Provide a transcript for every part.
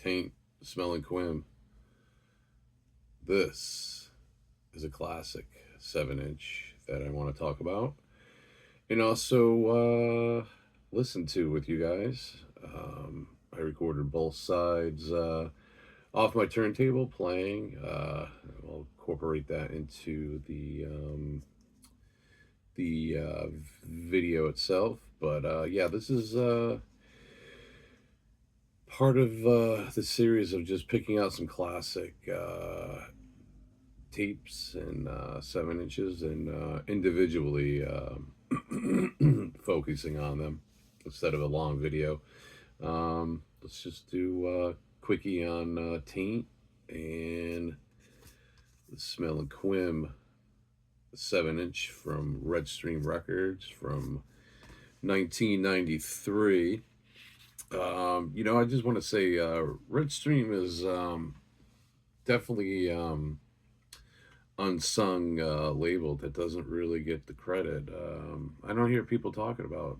Taint, Smelling Quim. This is a classic 7-inch that I want to talk about and also listen to with you guys. I recorded both sides off my turntable playing. I'll incorporate that into the video itself. But yeah, this is part of the series of just picking out some classic tapes and 7 inches and individually focusing on them instead of a long video. Let's just do quickie on Taint and the Smell and Quim 7-inch from Red Stream Records from 1993. I just want to say Red Stream is definitely unsung label that doesn't really get the credit. I don't hear people talking about,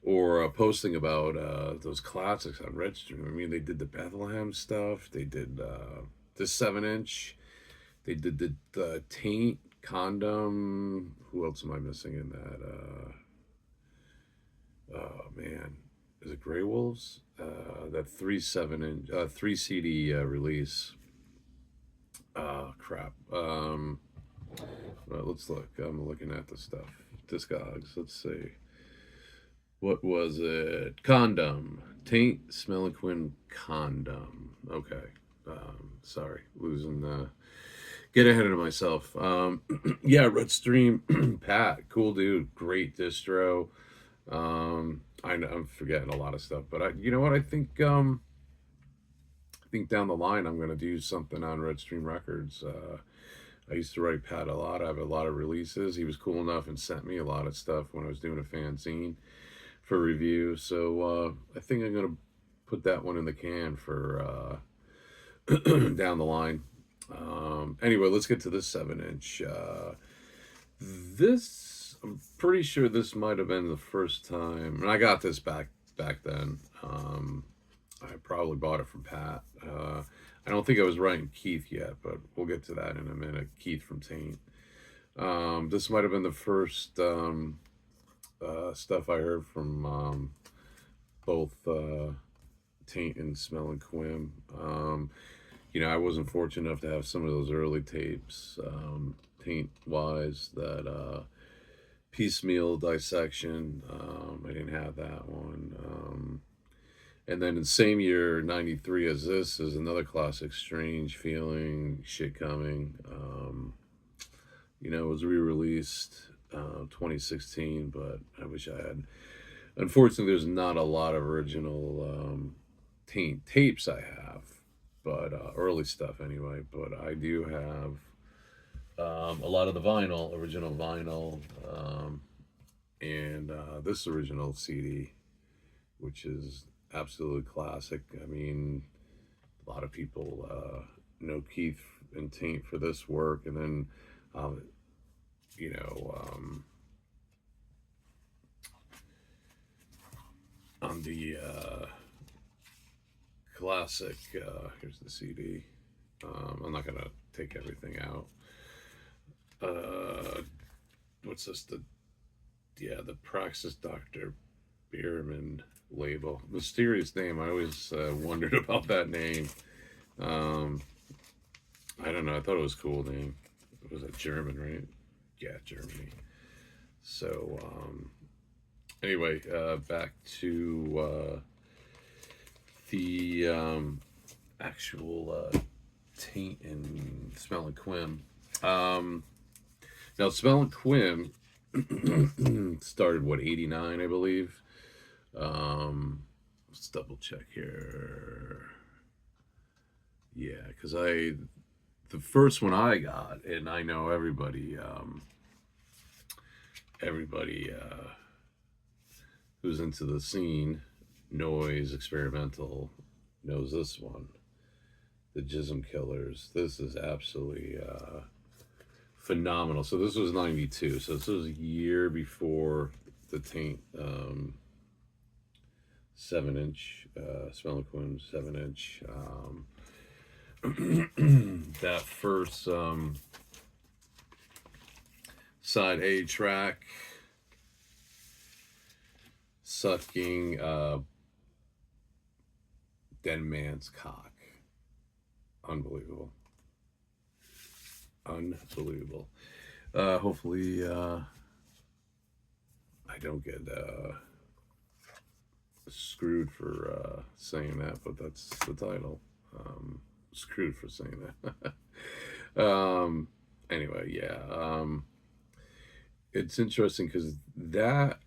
or posting about those classics on Red Stream. I mean, they did the Bethlehem stuff, they did the 7-inch, they did the Taint, Condom. Who else am I missing in that? Oh man, is it Grey Wolves? That 3 7 inch 3 CD release. Crap. Well, let's look. I'm looking at the stuff. Discogs. Let's see. What was it? Condom. Taint, Smell and Quinn, Condom. Okay. Sorry, losing. Get ahead of myself. Yeah, Red Stream, Pat, cool dude, great distro. I'm forgetting a lot of stuff, but you know what? I think down the line I'm gonna do something on Red Stream Records. I used to write Pat a lot. I have a lot of releases. He was cool enough and sent me a lot of stuff when I was doing a fanzine for review. So I think I'm gonna put that one in the can for down the line. Anyway, let's get to this 7-inch. This I'm pretty sure this might have been the first time, and I got this back then. I probably bought it from Pat. I don't think I was writing Keith yet, but we'll get to that in a minute. Keith from Taint. This might have been the first stuff I heard from both Taint and Smell and Quim. I wasn't fortunate enough to have some of those early tapes, Taint wise, that piecemeal dissection. I didn't have that one. And then in the same year, 93, as this is another classic, Strange Feeling, Shit Coming. It was re-released 2016, but I wish I had. Unfortunately, there's not a lot of original Taint tapes I have, but early stuff anyway. But I do have a lot of the vinyl, original vinyl, and this original CD, which is absolutely classic. I mean, a lot of people know Keith and Taint for this work, and then, you know, on the classic, here's the CD. I'm not gonna take everything out. What's this? The Praxis Doctor Bierman label. Mysterious name. I always wondered about that name. I don't know. I thought it was a cool name. It was a German, right? Yeah, Germany. So anyway, back to the actual Taint and Smell and Quim. Now, Smell and Quim started, what, 89, I believe. Let's double check here. Yeah, because the first one I got, and I know everybody who's into the scene, noise, experimental, knows this one. The Jism Killers. This is absolutely phenomenal. So this was 92. So this was a year before the Taint 7-inch, Smell and Quim 7-inch. That first side A track, sucking Dead Man's Cock. Unbelievable. Unbelievable. Hopefully, I don't get screwed for saying that, but that's the title. Screwed for saying that. Anyway, yeah. It's interesting because that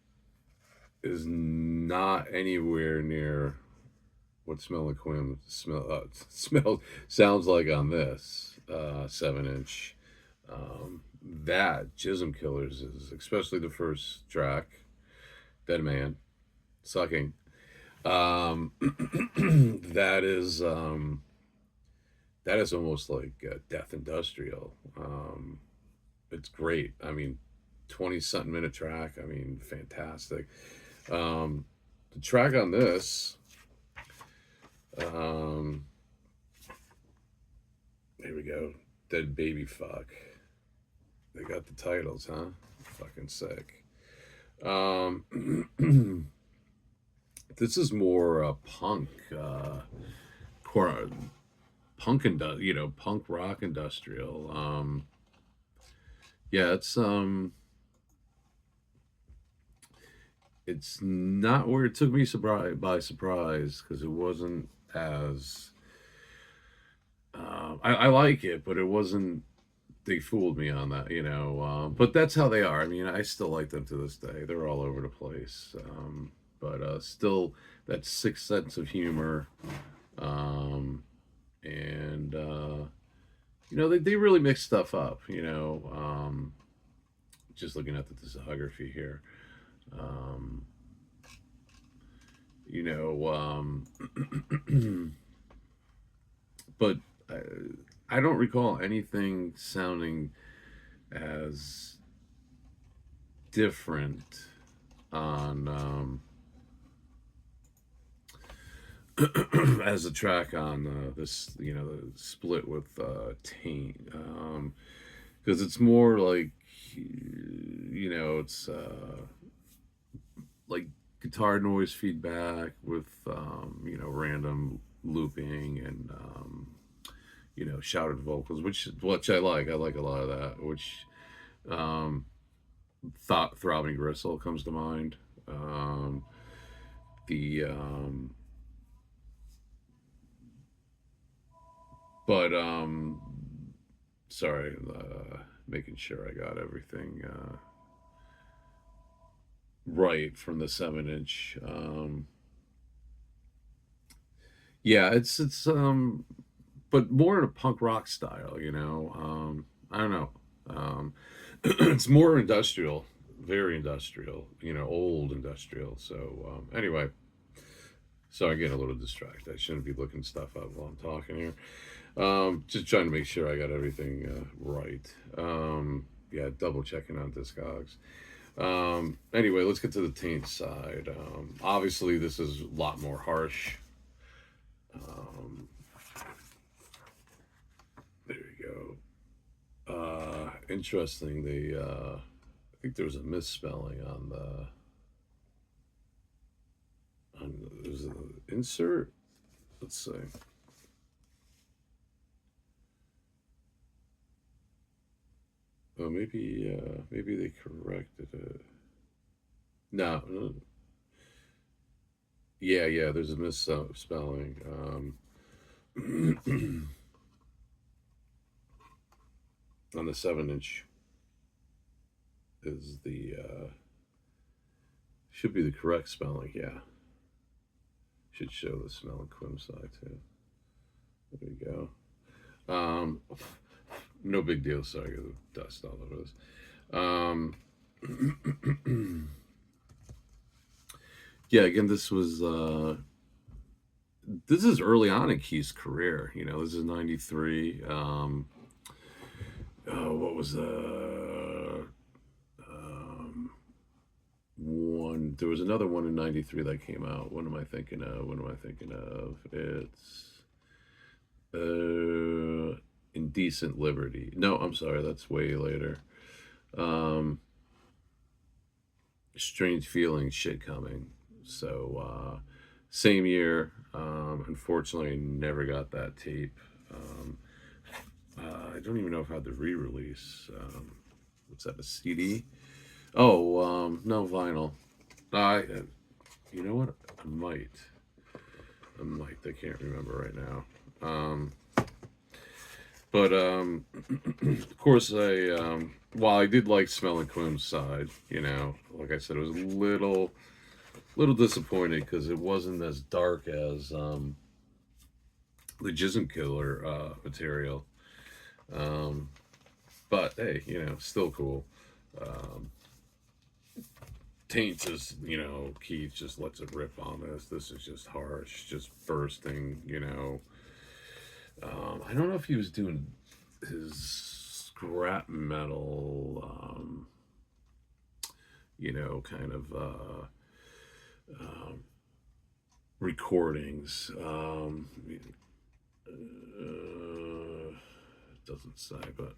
is not anywhere near what Smell and Quim sounds like on this 7-inch. That Chisholm Killers is, especially the first track, Dead Man, Sucking. That is almost like Death Industrial. It's great. I mean, 20-something minute track. I mean, fantastic. The track on this, here we go. Dead Baby Fuck. They got the titles, huh? Fucking sick. This is more punk, punk punk rock industrial. Yeah, it's not where it took me by surprise because it wasn't as. I like it, but it wasn't. They fooled me on that, but that's how they are. I mean, I still like them to this day. They're all over the place, but still that sixth sense of humor, and they really mix stuff up. Just looking at the discography here, you know, but I don't recall anything sounding as different on as a track on this, the split with Taint, because it's more like, it's like guitar noise feedback with random looping and shouted vocals, which I like. I like a lot of that. Which Throbbing Gristle comes to mind. The but sorry, making sure I got everything right from the 7-inch. Yeah, it's but more in a punk rock style, I don't know. It's more industrial, very industrial, old industrial. So anyway, sorry, I'm getting a little distracted. I shouldn't be looking stuff up while I'm talking here. Just trying to make sure I got everything right. Yeah, double checking on Discogs. Anyway, let's get to the Taint side. Obviously, this is a lot more harsh. There you go. Interesting. I think there was a misspelling on there's an insert. Let's see. Oh, maybe they corrected it. No, no. Yeah. There's a misspelling. On the 7-inch is the should be the correct spelling. Yeah, should show the Smell and Quim side too. There you go. No big deal. Sorry, I got dust all over this. Yeah, again, this is early on in Keith's career. This is '93. What was one one. There was another one in '93 that came out. What am I thinking of? What am I thinking of? It's Indecent Liberty. No, I'm sorry, that's way later. Um, Strange Feelings, Shit Coming. So same year. Unfortunately, I never got that tape. Um, I don't even know if I had the re-release. What's that? A CD? Oh, no, vinyl. I, you know what? I might. I might. I can't remember right now. But of course, while I did like Smelling Quim's side, like I said, it was a little disappointed because it wasn't as dark as the Jism Killer material. Um, but hey, still cool. Um, Taint just, Keith just lets it rip on this. This is just harsh, just bursting. I don't know if he was doing his scrap metal, kind of recordings. It doesn't say, but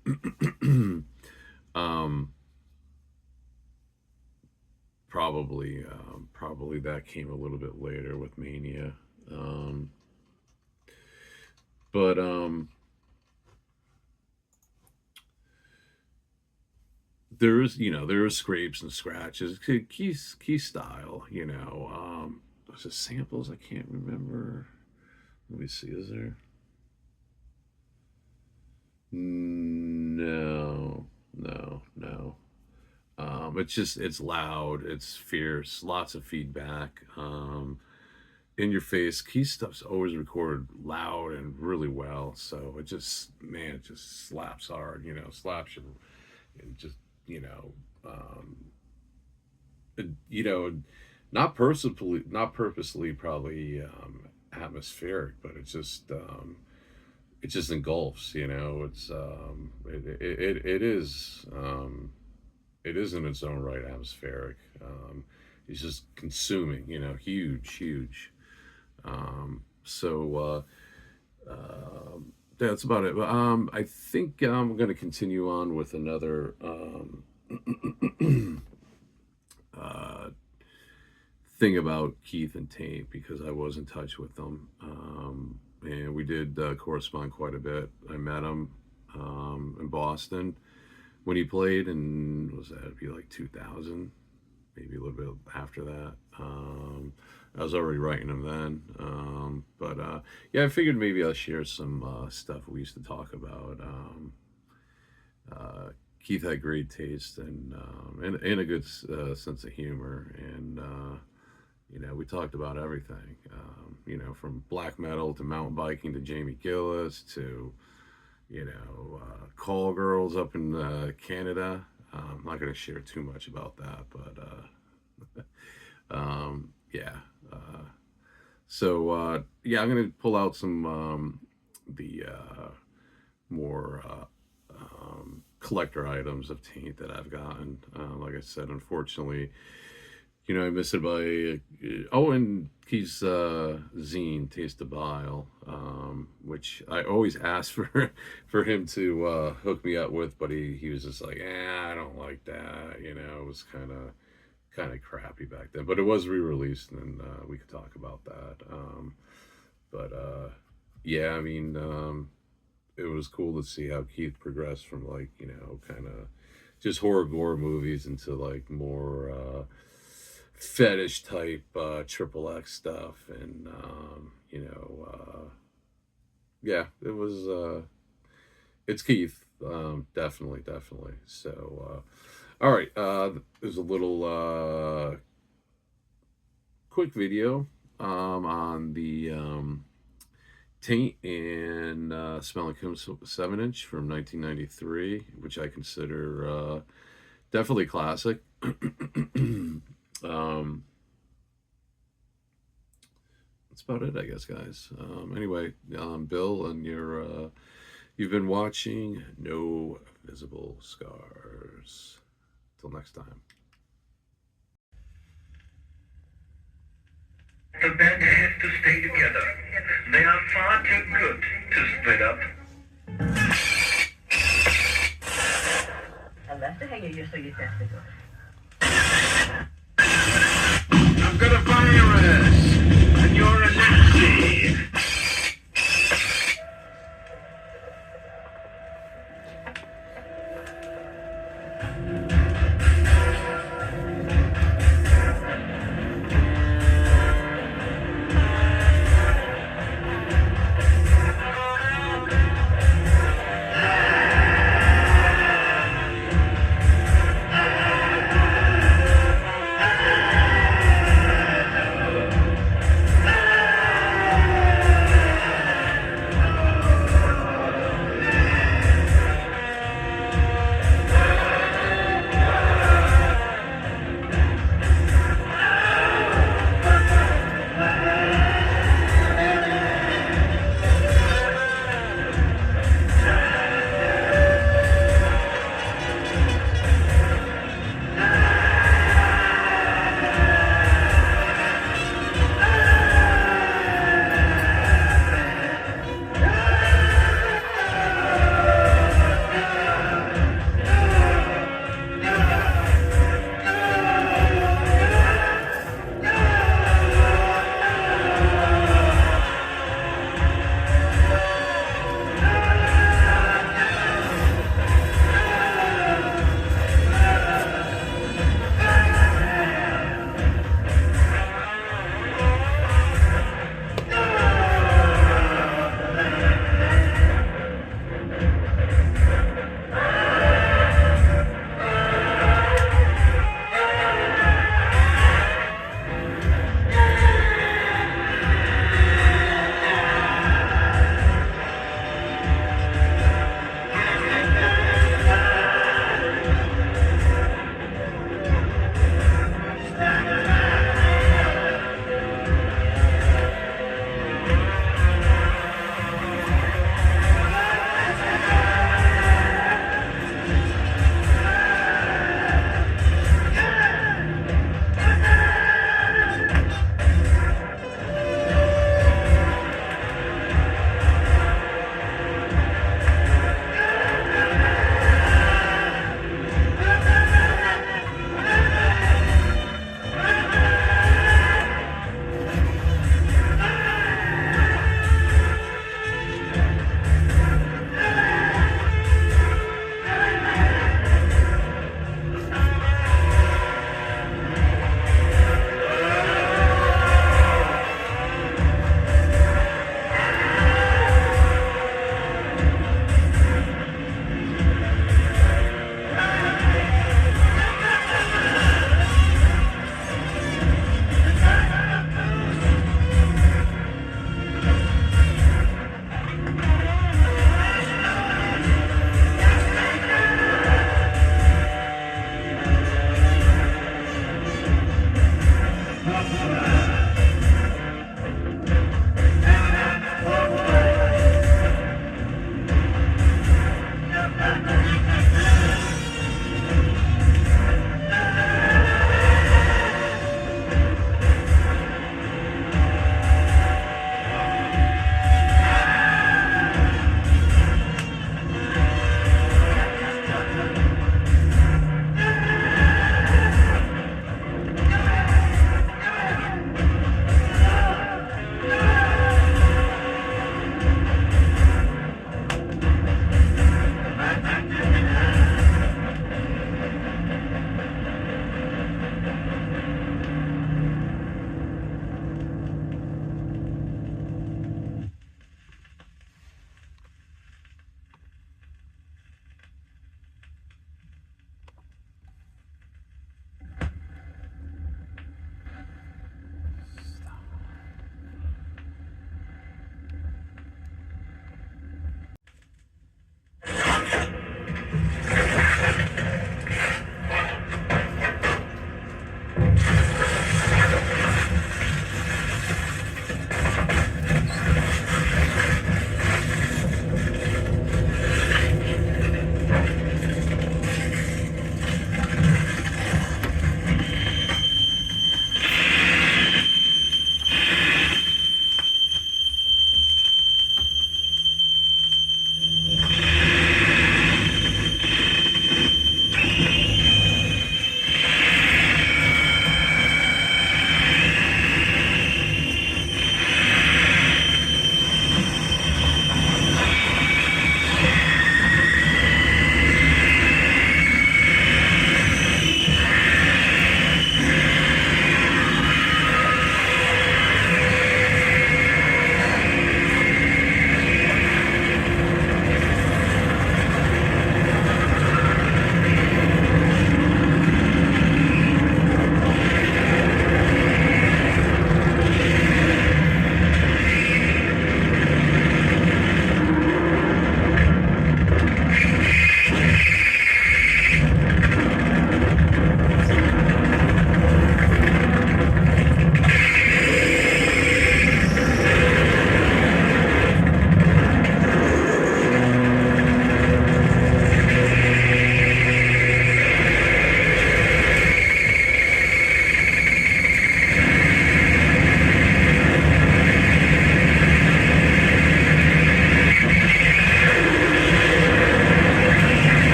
um, probably that came a little bit later with Mania. But there is scrapes and scratches. Key style. There's just samples I can't remember. Let me see. Is there? No, no, no. It's loud, it's fierce, lots of feedback, in your face. Key stuff's always recorded loud and really well, so it just, man, it just slaps hard, slaps you, and just, you know, um, it, you know, not purposely, probably atmospheric, but it just engulfs, it is in its own right atmospheric. It's just consuming, huge, huge. So that's about it. But I think I'm going to continue on with another uh, thing about Keith and Taint because I was in touch with them. And we did correspond quite a bit. I met him in Boston when he played, and was that, it'd be like 2000, maybe a little bit after that. I was already writing him then, but yeah, I figured maybe I'll share some stuff we used to talk about. Keith had great taste and a good sense of humor, and we talked about everything. From black metal to mountain biking to Jamie Gillis to call girls up in Canada. I'm not going to share too much about that, but yeah. So yeah, I'm going to pull out some the more collector items of Taint that I've gotten. Like I said, unfortunately, I miss it by and he's zine Taste of Bile, which I always asked for him to hook me up with, but he was just like, I don't like that. It was kind of crappy back then, but it was re-released, and we could talk about that. But yeah, I mean, it was cool to see how Keith progressed from like kind of just horror gore movies into like more fetish type triple X stuff, and yeah, it's Keith, definitely. So all right, there's a little quick video on the Taint and Smelling Quim 7-inch from 1993, which I consider definitely classic. That's about it, I guess, guys. Anyway, Bill, and you've been watching No Visible Scars. Till next time. The band has to stay together. They are far too good to split up. Allah det hänger ju så i testet då. I've got a virus, and you're a Nazi.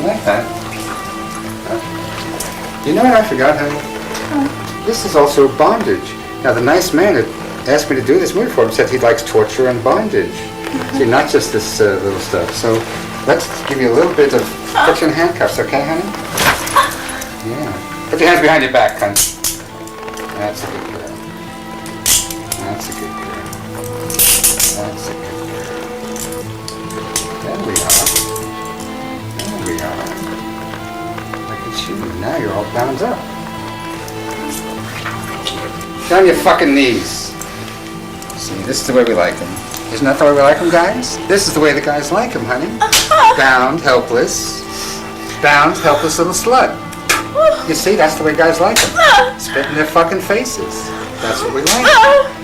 like that. You know what I forgot, honey? This is also bondage. Now, the nice man that asked me to do this movie for him said he likes torture and bondage. See, not just this little stuff. So let's give you a little bit of, put you in handcuffs, okay, honey? Yeah. Put your hands behind your back, honey. That's a good girl. That's a good girl. That's a good girl. There we are. There we are. Look at you. Now you're all bound up. Get on your fucking knees. See, this is the way we like them. Isn't that the way we like them, guys? This is the way the guys like them, honey. Bound, helpless. Bound, helpless little slut. You see, that's the way guys like them. Spit in their fucking faces. That's what we like.